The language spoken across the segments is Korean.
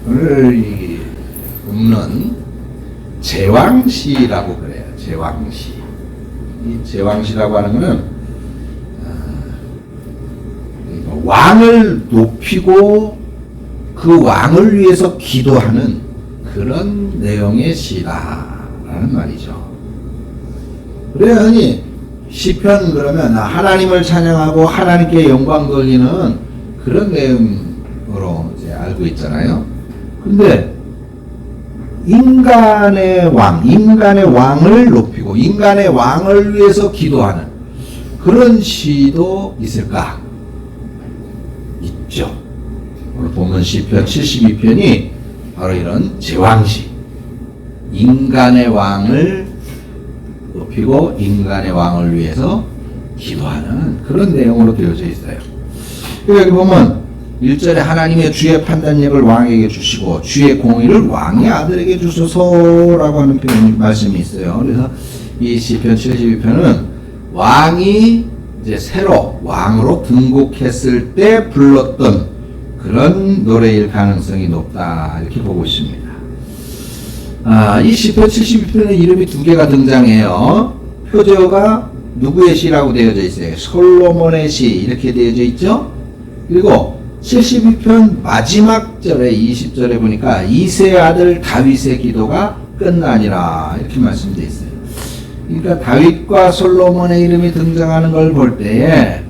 오늘 이 읊는 제왕시라고 그래요. 제왕시. 이 제왕시라고 하는 것은 왕을 높이고 그 왕을 위해서 기도하는 그런 내용의 시다라는 말이죠. 그래야니 시편 그러면 하나님을 찬양하고 하나님께 영광 돌리는 그런 내용으로 이제 알고 있잖아요. 근데 인간의 왕을 높이고 인간의 왕을 위해서 기도하는 그런 시도 있을까? 있죠. 오늘 보면 시편 72편이 바로 이런 제왕시, 인간의 왕을 높이고 인간의 왕을 위해서 기도하는 그런 내용으로 되어져 있어요. 여기 보면 1절에 하나님의 주의 판단력을 왕에게 주시고 주의 공의를 왕의 아들에게 주소서라고 하는 말씀이 있어요. 그래서 이 시편 72편은 왕이 이제 새로 왕으로 등극했을 때 불렀던 그런 노래일 가능성이 높다 이렇게 보고 있습니다. 이 시편 72편의 이름이 두 개가 등장해요. 표제어가 누구의 시라고 되어져 있어요? 솔로몬의 시 이렇게 되어져 있죠. 그리고 72편 마지막 절에 20절에 보니까 이새의 아들 다윗의 기도가 끝나니라 이렇게 말씀되어 있어요. 그러니까 다윗과 솔로몬의 이름이 등장하는 걸 볼 때에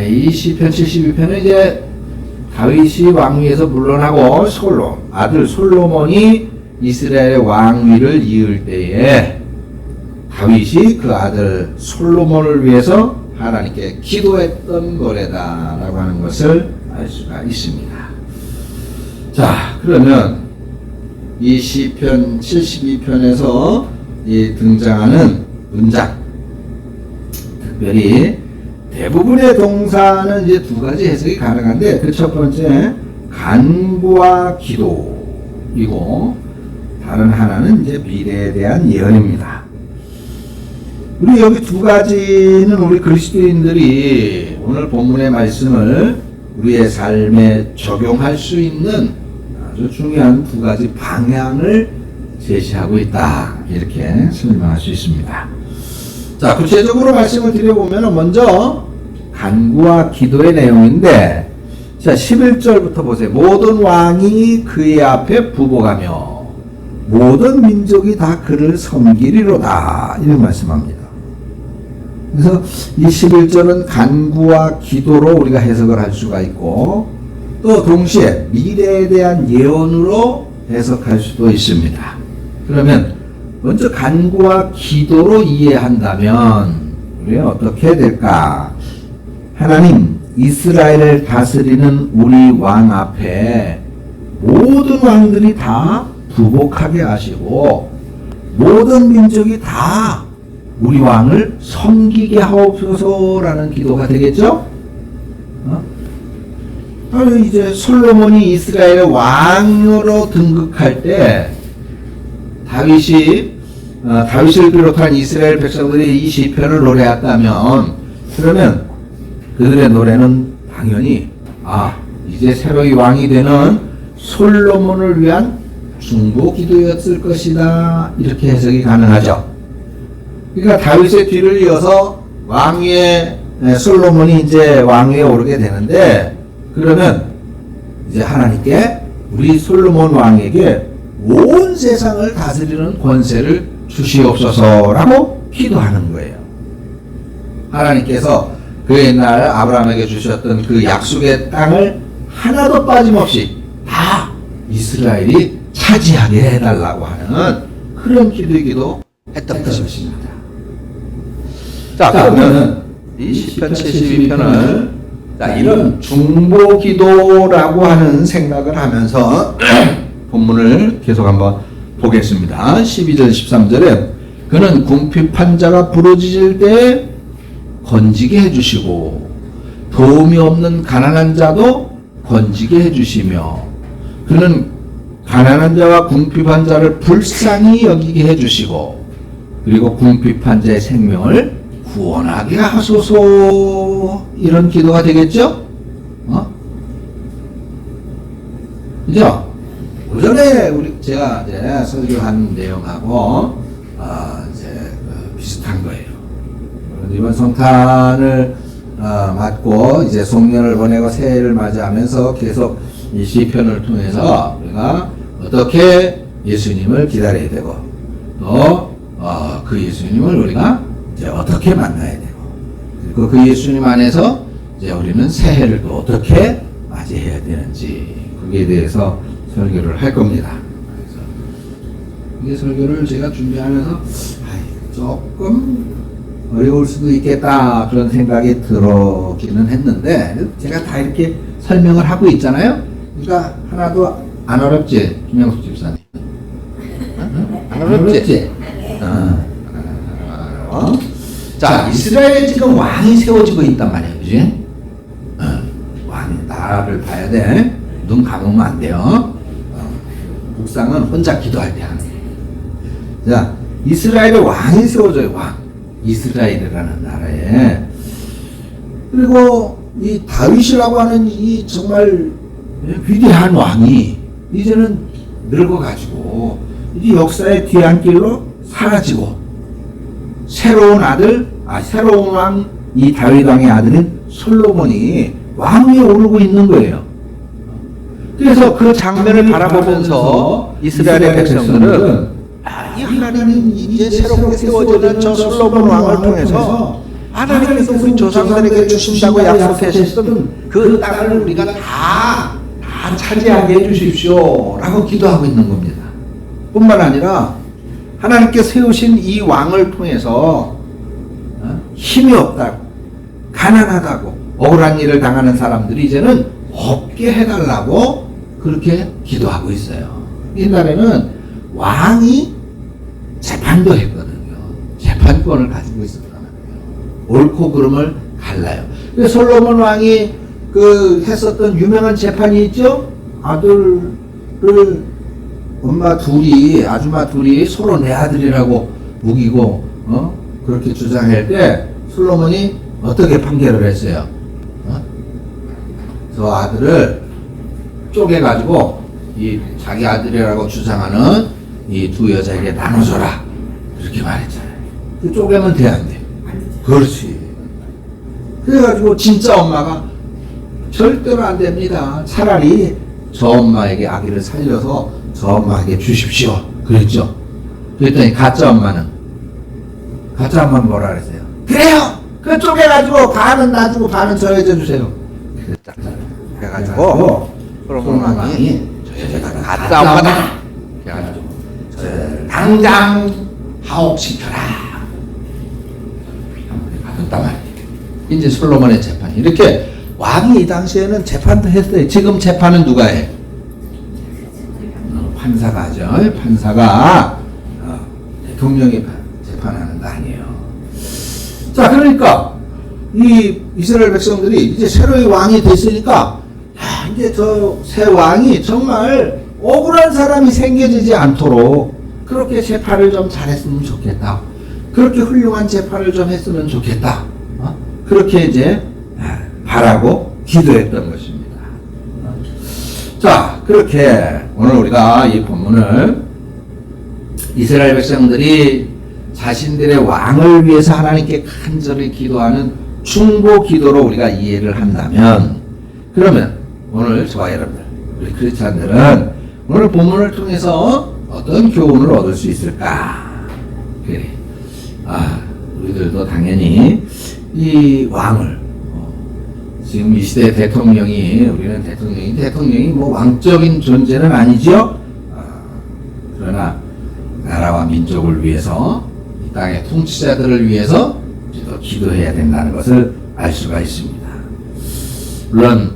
이 시편 72편은 이제 다윗이 왕위에서 물러나고 아들 솔로몬이 이스라엘의 왕위를 이을 때에 다윗이 그 아들 솔로몬을 위해서 하나님께 기도했던 노래다라고 하는 것을 알 수가 있습니다. 자, 그러면 이 시편 72편에서 이 등장하는 문장, 특별히 대부분의 동사는 이제 두 가지 해석이 가능한데 그 첫 번째 간구와 기도이고 다른 하나는 이제 미래에 대한 예언입니다. 우리 여기 두 가지는 우리 그리스도인들이 오늘 본문의 말씀을 우리의 삶에 적용할 수 있는 아주 중요한 두 가지 방향을 제시하고 있다 이렇게 설명할 수 있습니다. 자, 구체적으로 말씀을 드려보면 먼저 간구와 기도의 내용인데 자 11절부터 보세요. 모든 왕이 그의 앞에 부복하며 모든 민족이 다 그를 섬기리로다 이런 말씀합니다. 그래서 이 11절은 간구와 기도로 우리가 해석을 할 수가 있고 또 동시에 미래에 대한 예언으로 해석할 수도 있습니다. 그러면 먼저 간구와 기도로 이해한다면 우리는 어떻게 될까? 하나님 이스라엘을 다스리는 우리 왕 앞에 모든 왕들이 다 부복하게 하시고 모든 민족이 다 우리 왕을 섬기게 하옵소서라는 기도가 되겠죠? 이제 솔로몬이 이스라엘의 왕으로 등극할 때 다윗을 비롯한 이스라엘 백성들이 이 시편을 노래했다면 그러면 그들의 노래는 당연히 이제 새로이 왕이 되는 솔로몬을 위한 중보 기도였을 것이다 이렇게 해석이 가능하죠. 그러니까 다윗의 뒤를 이어서 왕위에 솔로몬이 이제 왕위에 오르게 되는데 그러면 이제 하나님께 우리 솔로몬 왕에게 온 세상을 다스리는 권세를 주시옵소서라고 기도하는 거예요. 하나님께서 그 옛날 아브라함에게 주셨던 그 약속의 땅을 하나도 빠짐없이 다 이스라엘이 차지하게 해달라고 하는 그런 기도이기도 했던 것입니다. 자, 그러면 이 시편 72편을 이런 중보 기도라고 하는 생각을 하면서 본문을 계속 한번 보겠습니다. 12절 13절에 그는 궁핍한 자가 부르짖을 때 건지게 해주시고 도움이 없는 가난한 자도 건지게 해주시며 그는 가난한 자와 궁핍한 자를 불쌍히 여기게 해주시고 그리고 궁핍한 자의 생명을 구원하게 하소서 이런 기도가 되겠죠? 그죠? 오전에 제가 이제 설교한 내용하고 이제 비슷한 거예요. 이번 성탄을 맞고 이제 송년을 보내고 새해를 맞이하면서 계속 이 시편을 통해서 우리가 어떻게 예수님을 기다려야 되고 또 그 예수님을 우리가 이제 어떻게 만나야 되고 그리고 그 예수님 안에서 이제 우리는 새해를 또 어떻게 맞이해야 되는지 거기에 대해서 설교를 할 겁니다. 그래서 이 설교를 제가 준비하면서 조금 어려울 수도 있겠다 그런 생각이 들었기는 했는데 제가 다 이렇게 설명을 하고 있잖아요. 그러니까 하나도 안 어렵지, 김영숙 집사님? 안 어렵지? 자, 이스라엘에 지금 왕이 세워지고 있단 말이에요, 그지? 왕이 나라를 봐야 돼. 눈 감으면 안 돼요. 묵상은 혼자 기도할 때 하는 거예요. 자, 이스라엘에 왕이 세워져요, 왕. 이스라엘이라는 나라에. 그리고 이 다윗이라고 하는 이 정말 위대한 왕이 이제는 늙어가지고 이 역사의 뒤안길로 사라지고 새로운 왕, 이 다윗 왕의 아들인 솔로몬이 왕 위에 오르고 있는 거예요. 그래서 그 장면을 바라보면서 이스라엘의 백성들은 이 하나님 이제 새롭게 세워지는 저 솔로몬 왕을 통해서 하나님께서 우리 조상들에게 주신다고 약속하셨던 그 땅을 우리가 다 차지하게 해주십시오 라고 기도하고 있는 겁니다. 뿐만 아니라 하나님께 세우신 이 왕을 통해서 힘이 없다고 가난하다고 억울한 일을 당하는 사람들이 이제는 없게 해달라고 그렇게 기도하고 있어요. 옛날에는 왕이 재판도 했거든요. 재판권을 가지고 있었단 말이에요. 옳고 그름을 갈라요. 솔로몬 왕이 했었던 유명한 재판이 있죠. 아들을 아줌마 둘이 서로 내 아들이라고 우기고 그렇게 주장할 때 솔로몬이 어떻게 판결을 했어요? 저 아들을 쪼개가지고 이 자기 아들이라고 주장하는 이 두 여자에게 나눠줘라 이렇게 말했잖아요. 쪼개면 돼 안 돼? 그렇지. 그래가지고 진짜 엄마가 절대로 안 됩니다. 차라리 저 엄마에게 아기를 살려서 저 엄마에게 주십시오. 그랬죠. 그랬더니 가짜 엄마는 뭐라 그랬어요? 그래요. 그 쪼개가지고 반은 놔주고 반은 저 여자 주세요. 그래가지고 솔로몬 왕이 저 여자가 가짜 엄마다. 그래가지고 저 여자를 당장 하옥시켜라. 가졌단 말이에요. 이제 솔로몬의 재판 이렇게 왕이 이 당시에는 재판도 했어요. 지금 재판은 누가 해? 판사가 하죠. 판사가 대통령이 재판하는 거 아니에요. 자, 그러니까 이 이스라엘 백성들이 이제 새로이 왕이 됐으니까 이제 저 새 왕이 정말 억울한 사람이 생겨지지 않도록 그렇게 재판을 좀 잘했으면 좋겠다. 그렇게 훌륭한 재판을 좀 했으면 좋겠다. 그렇게 이제 바라고 기도했던 것입니다. 자, 그렇게 오늘 우리가 이 본문을 이스라엘 백성들이 자신들의 왕을 위해서 하나님께 간절히 기도하는 중보 기도로 우리가 이해를 한다면, 그러면 오늘 저와 여러분들, 우리 크리스찬들은 오늘 본문을 통해서 어떤 교훈을 얻을 수 있을까? 그래. 우리들도 당연히 이 왕을 지금 이 시대 우리는 대통령이 뭐 왕적인 존재는 아니죠. 그러나 나라와 민족을 위해서 이 땅의 통치자들을 위해서 우리도 기도해야 된다는 것을 알 수가 있습니다. 물론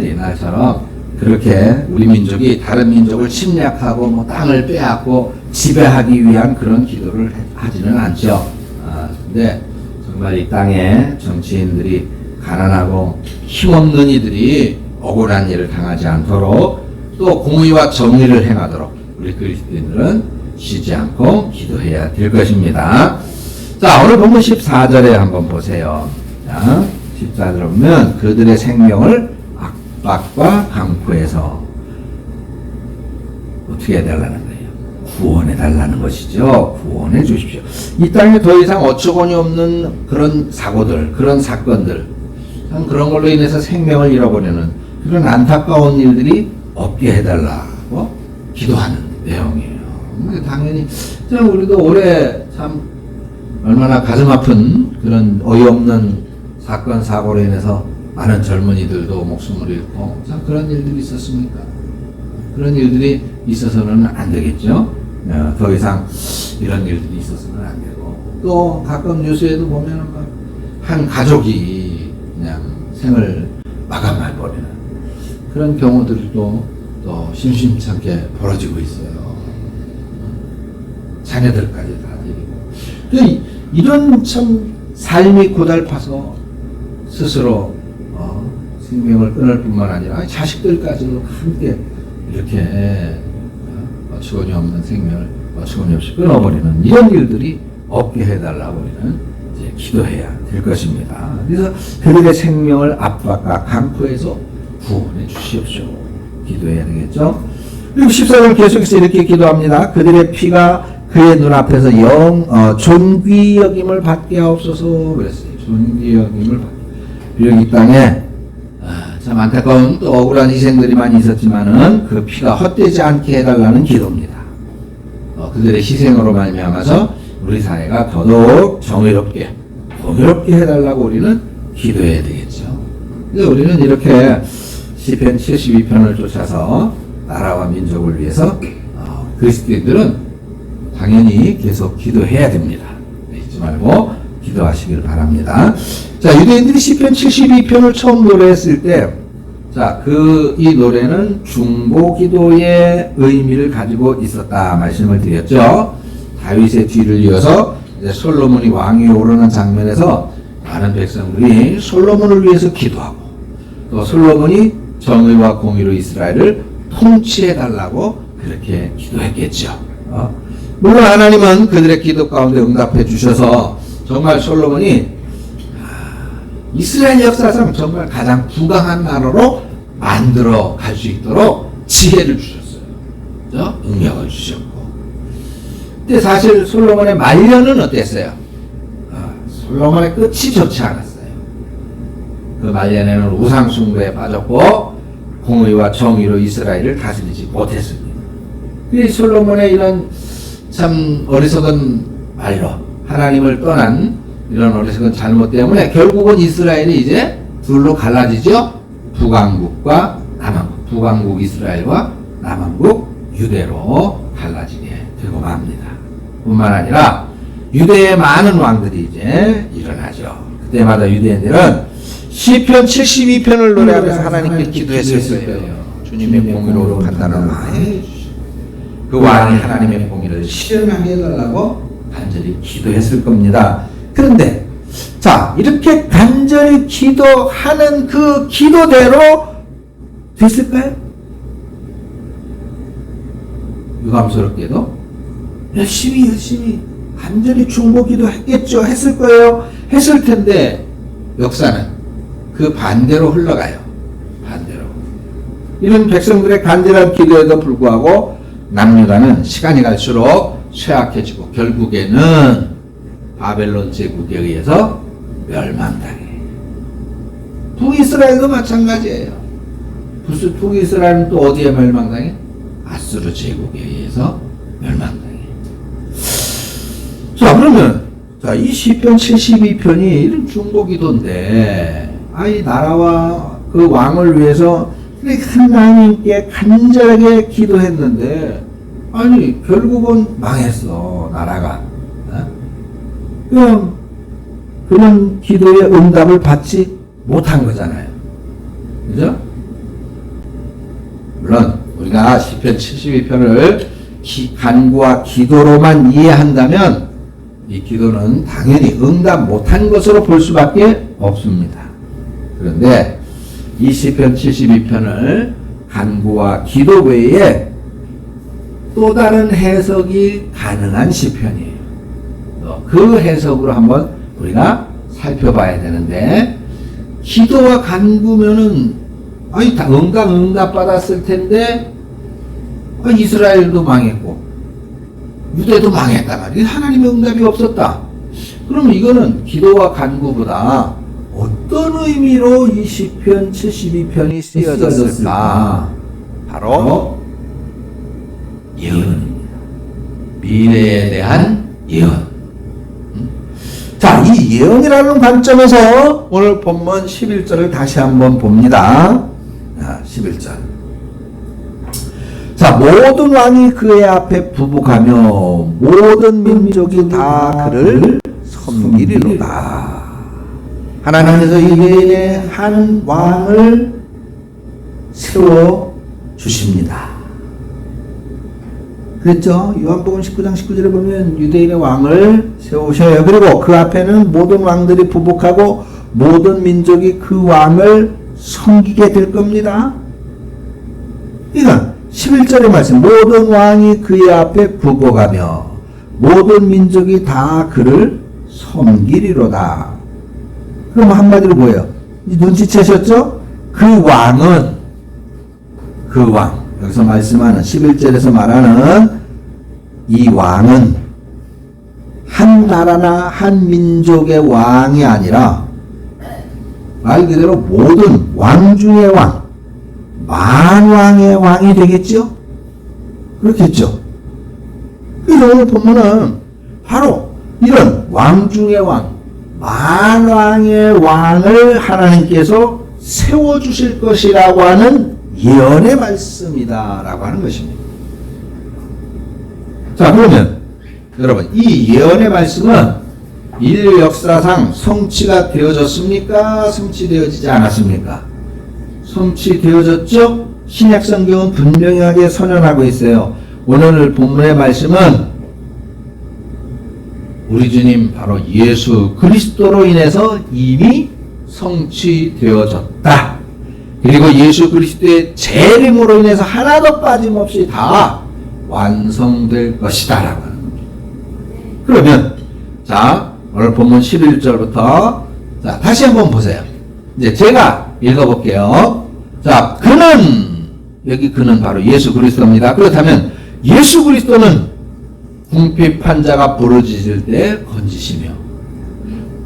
옛날처럼 그렇게 우리 민족이 다른 민족을 침략하고 뭐 땅을 빼앗고 지배하기 위한 그런 기도를 하지는 않죠. 근데 정말 이 땅에 정치인들이 가난하고 힘없는 이들이 억울한 일을 당하지 않도록 또 공의와 정의를 행하도록 우리 그리스도인들은 쉬지 않고 기도해야 될 것입니다. 자, 오늘 본문 14절에 한번 보세요. 자, 14절에 보면 그들의 생명을 압박과 강포에서 어떻게 해달라는 거예요? 구원해달라는 것이죠. 구원해 주십시오. 이 땅에 더 이상 어처구니 없는 그런 사고들, 그런 사건들, 그런 걸로 인해서 생명을 잃어버리는 그런 안타까운 일들이 없게 해달라고 기도하는 내용이에요. 당연히 우리도 올해 참 얼마나 가슴 아픈 그런 어이없는 사건 사고로 인해서 많은 젊은이들도 목숨을 잃고 참 그런 일들이 있었습니까? 그런 일들이 있어서는 안 되겠죠. 더 이상 이런 일들이 있어서는 안 되고, 또 가끔 뉴스에도 보면은 한 가족이 그냥 생을 마감해버리는 그런 경우들도 또 심심찮게 벌어지고 있어요. 자녀들까지 다 데리고. 이런 참 삶이 고달파서 스스로 생명을 끊을 뿐만 아니라 자식들까지도 함께 이렇게 어처구니 없는 생명을 어처구니 없이 끊어버리는 이런 일들이 없게 해달라고 우리는 이제 기도해야 될 것입니다. 그래서 그들의 생명을 압박과 강포에서 구원해 주시옵소서 기도해야 되겠죠. 그리고 14절 계속해서 이렇게 기도합니다. 그들의 피가 그의 눈앞에서 존귀 여김을 받게 하옵소서 그랬어요. 존귀 여김을 받게. 비록 이 땅에 참 안타까운 또 억울한 희생들이 많이 있었지만은 그 피가 헛되지 않게 해달라는 기도입니다. 그들의 희생으로 말미암아서 우리 사회가 더더욱 정의롭게 공의롭게 해달라고 우리는 기도해야 되겠죠. 그래서 우리는 이렇게 시편 72편을 쫓아서 나라와 민족을 위해서 그리스도인들은 당연히 계속 기도해야 됩니다. 잊지 말고 기도하시길 바랍니다. 자, 유대인들이 시편 72편을 처음 노래했을 때, 자, 이 노래는 중보 기도의 의미를 가지고 있었다 말씀을 드렸죠. 다윗의 뒤를 이어서 이제 솔로몬이 왕위에 오르는 장면에서 많은 백성들이 솔로몬을 위해서 기도하고, 또 솔로몬이 정의와 공의로 이스라엘을 통치해 달라고 그렇게 기도했겠죠. 물론 하나님은 그들의 기도 가운데 응답해 주셔서 정말 솔로몬이 이스라엘 역사상 정말 가장 부강한 나라로 만들어 갈 수 있도록 지혜를 주셨어요. 그렇죠? 능력을 주셨고. 근데 사실 솔로몬의 말년은 어땠어요? 솔로몬의 끝이 좋지 않았어요. 그 말년에는 우상숭배에 빠졌고 공의와 정의로 이스라엘을 다스리지 못했습니다. 이 솔로몬의 이런 참 어리석은 말로 하나님을 떠난 이런 어리석은 잘못 때문에 결국은 이스라엘이 이제 둘로 갈라지죠. 북왕국과 남왕국, 북왕국 이스라엘과 남왕국 유대로 갈라지게 되고 맙니다. 뿐만 아니라 유대의 많은 왕들이 이제 일어나죠. 그때마다 유대인들은 시편 72편을 노래하면서 하나님께 기도했을 거예요. 주님의 공의로 판단을 해 주시고 그 왕이 하나님의 공의를 실현하게 해달라고 간절히 기도했을 겁니다. 그런데 자, 이렇게 간절히 기도하는 그 기도대로 됐을까요? 유감스럽게도 열심히 간절히 중보 기도했겠죠. 했을 거예요. 했을 텐데 역사는 그 반대로 흘러가요. 반대로. 이런 백성들의 간절한 기도에도 불구하고 남유다는 시간이 갈수록 쇠약해지고 결국에는 바벨론 제국에 의해서 멸망당해. 북이스라엘도 마찬가지예요. 북이스라엘은 또 어디에 멸망당해? 아수르 제국에 의해서 멸망당해. 자, 그러면 이 시편 72편이 이런 중보기도인데 이 나라와 그 왕을 위해서 하나님께 간절하게 기도했는데 아니 결국은 망했어 나라가. 그런 기도의 응답을 받지 못한 거잖아요. 그죠? 물론 우리가 시편 72편을 간구와 기도로만 이해한다면 이 기도는 당연히 응답 못한 것으로 볼 수밖에 없습니다. 그런데 이 시편 72편을 간구와 기도 외에 또 다른 해석이 가능한 시편이에요. 그 해석으로 한번 우리가 살펴봐야 되는데, 기도와 간구면은 아니, 다 응답 받았을 텐데, 이스라엘도 망했고, 유대도 망했다 말이야. 하나님의 응답이 없었다. 그러면 이거는 기도와 간구보다 어떤 의미로 이 시편 72편이 쓰여졌을까? 바로 예언입니다. 미래에 대한 예언. 자, 이 예언이라는 관점에서 오늘 본문 11절을 다시 한번 봅니다. 11절. 자, 모든 왕이 그의 앞에 부복하며 모든 민족이 다 그를 섬기리로다. 하나님께서 유대인의 한 왕을 세워 주십니다. 그랬죠? 요한복음 19장 19절에 보면 유대인의 왕을 세우셔요. 그리고 그 앞에는 모든 왕들이 부복하고 모든 민족이 그 왕을 섬기게 될 겁니다. 그러니까 11절의 말씀, 모든 왕이 그의 앞에 부복하며 모든 민족이 다 그를 섬기리로다. 그럼 한마디로 뭐예요? 눈치채셨죠? 그 왕은, 그 왕, 여기서 말씀하는 11절에서 말하는 이 왕은 한 나라나 한 민족의 왕이 아니라 말 그대로 모든 왕 중의 왕, 만왕의 왕이 되겠죠? 그렇겠죠? 그래서 오늘 본문은 바로 이런 왕 중의 왕, 만왕의 왕을 하나님께서 세워주실 것이라고 하는 예언의 말씀이다 라고 하는 것입니다. 자, 그러면 여러분, 이 예언의 말씀은 인류 역사상 성취가 되어졌습니까? 성취되어지지 않았습니까? 성취되어졌죠? 신약 성경은 분명하게 선언하고 있어요. 오늘 본문의 말씀은 우리 주님 바로 예수 그리스도로 인해서 이미 성취되어졌다. 그리고 예수 그리스도의 재림으로 인해서 하나도 빠짐없이 다 완성될 것이다 라고 하는 겁니다. 그러면 자, 오늘 본문 11절부터 자, 다시 한번 보세요. 이제 제가 읽어볼게요. 자, 여기 그는 바로 예수 그리스도입니다. 그렇다면 예수 그리스도는 궁핍한 자가 부르짖을 때 건지시며,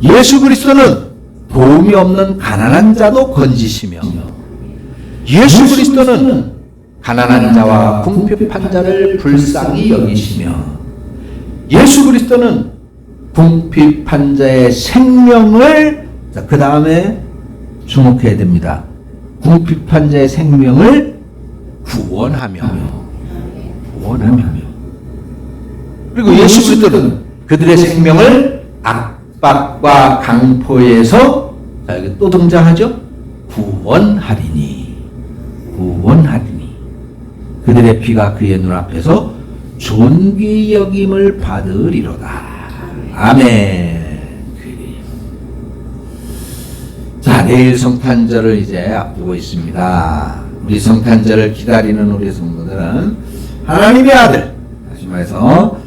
예수 그리스도는 도움이 없는 가난한 자도 건지시며, 예수 그리스도는 가난한 자와 궁핍한 자를 불쌍히 여기시며, 예수 그리스도는 궁핍한 자의 생명을, 자, 그 다음에 주목해야 됩니다. 궁핍한 자의 생명을 구원하며. 그리고 예수 그리스도는 그들의 생명을 압박과 강포에서, 자, 여기 또 등장하죠? 구원하리니. 그들의 피가 그의 눈앞에서 존귀 여김을 받으리로다. 아멘. 자, 내일 성탄절을 이제 앞두고 있습니다. 우리 성탄절을 기다리는 우리 성도들은 하나님의 아들, 다시 말해서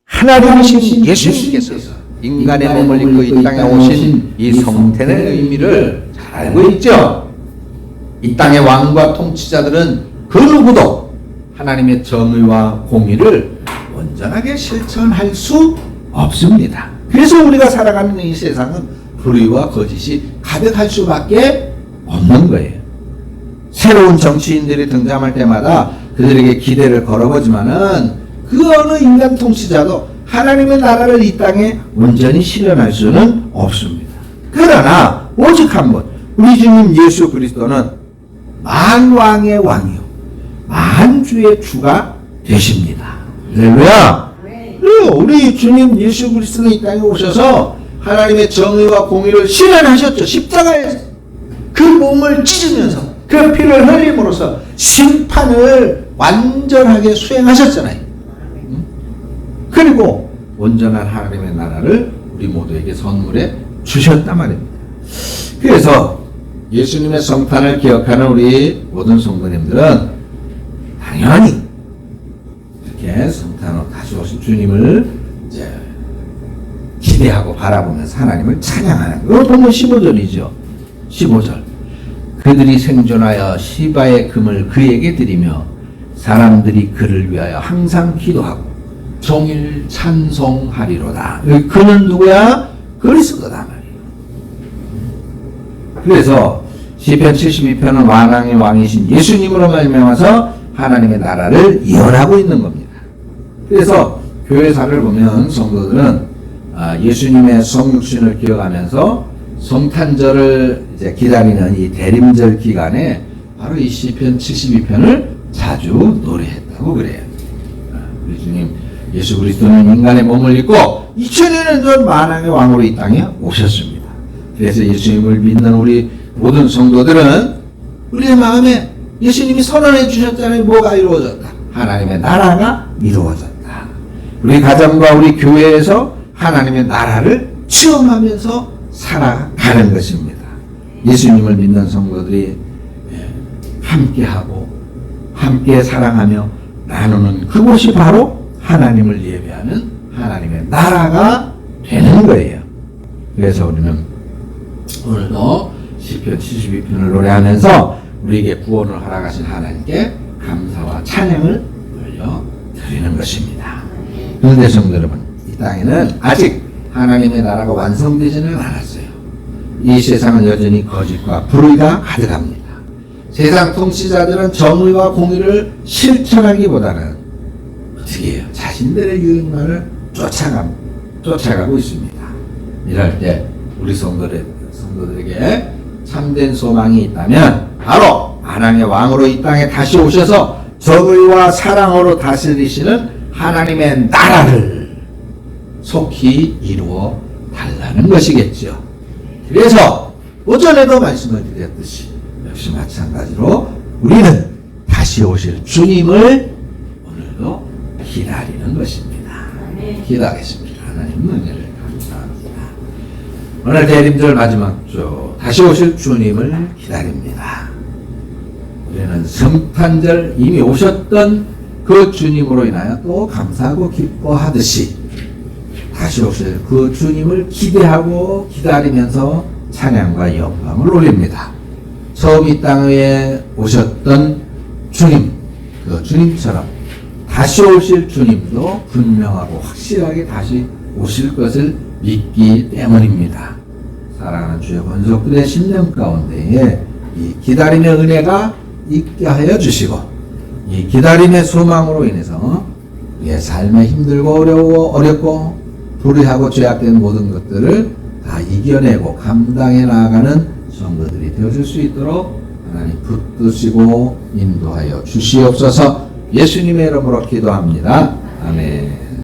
하나님이신 예수님께서 인간의 몸을 입고 이 땅에 오신 이 성탄의 의미를 잘 알고 있죠? 이 땅의 왕과 통치자들은 그 누구도 하나님의 정의와 공의를 온전하게 실천할 수 없습니다. 그래서 우리가 살아가는 이 세상은 불의와 거짓이 가득할 수밖에 없는 거예요. 새로운 정치인들이 등장할 때마다 그들에게 기대를 걸어보지만은 그 어느 인간 통치자도 하나님의 나라를 이 땅에 온전히 실현할 수는 없습니다. 그러나 오직 한 분, 우리 주님 예수 그리스도는 만왕의 왕이요 만주의 주가 되십니다. 할렐루야. 그리고 우리 주님 예수 그리스도는 이 땅에 오셔서 하나님의 정의와 공의를 실현하셨죠. 십자가에 그 몸을 찢으면서 그 피를 흘림으로써 심판을 완전하게 수행하셨잖아요. 그리고 온전한 하나님의 나라를 우리 모두에게 선물해 주셨단 말입니다. 그래서 예수님의 성탄을 기억하는 우리 모든 성도님들은 당연히 이렇게 성탄으로 다시 오신 주님을 이제 기대하고 바라보면서 하나님을 찬양하는 거. 이거 보면 15절이죠. 15절. 그들이 생존하여 시바의 금을 그에게 드리며 사람들이 그를 위하여 항상 기도하고 종일 찬송하리로다. 그는 누구야? 그리스도다 말이에요. 그래서 시편 72편은 왕왕의 왕이신 예수님으로 말미암아서 하나님의 나라를 이어나고 있는 겁니다. 그래서 교회사를 보면 성도들은 예수님의 성육신을 기억하면서 성탄절을 이제 기다리는 이 대림절 기간에 바로 이 시편 72편을 자주 노래했다고 그래요. 우리 주님 예수 그리스도는 인간의 몸을 입고 2000년 전 만왕의 왕으로 이 땅에 오셨습니다. 그래서 예수님을 믿는 우리 모든 성도들은 우리의 마음에 예수님이 선언해 주셨잖아요. 뭐가 이루어졌다? 하나님의 나라가 이루어졌다. 우리 가정과 우리 교회에서 하나님의 나라를 체험하면서 살아가는 것입니다. 예수님을 믿는 성도들이 함께하고 함께 사랑하며 나누는 그곳이 바로 하나님을 예배하는 하나님의 나라가 되는 거예요. 그래서 우리는 오늘도 시편 72편을 노래하면서 우리에게 구원을 허락하신 하나님께 감사와 찬양을 올려드리는 것입니다. 그런데 성도 여러분, 이 땅에는 아직 하나님의 나라가 완성되지는 않았어요. 이 세상은 여전히 거짓과 불의가 가득합니다. 세상 통치자들은 정의와 공의를 실천하기보다는 어떻게 해요? 자신들의 유익만을 쫓아가고 있습니다. 이럴 때 우리 성도들에게 참된 소망이 있다면 바로 하나님의 왕으로 이 땅에 다시 오셔서 정의와 사랑으로 다스리시는 하나님의 나라를 속히 이루어 달라는 것이겠죠. 그래서 오전에도 말씀을 드렸듯이 역시 마찬가지로 우리는 다시 오실 주님을 오늘도 기다리는 것입니다. 기도하겠습니다. 하나님 은혜를 감사합니다. 오늘 대림절 마지막 주 다시 오실 주님을 기다립니다. 우리는 성탄절 이미 오셨던 그 주님으로 인하여 또 감사하고 기뻐하듯이 다시 오실 그 주님을 기대하고 기다리면서 찬양과 영광을 올립니다. 처음 이 땅에 오셨던 주님, 그 주님처럼 다시 오실 주님도 분명하고 확실하게 다시 오실 것을 믿기 때문입니다. 사랑하는 주의 권속들의 심령 가운데에 이 기다림의 은혜가 있게 하여 주시고 이 기다림의 소망으로 인해서 우리의 삶에 힘들고 어렵고 불의하고 죄악된 모든 것들을 다 이겨내고 감당해 나아가는 성도들이 되어줄 수 있도록 하나님 붙드시고 인도하여 주시옵소서. 예수님의 이름으로 기도합니다. 아멘.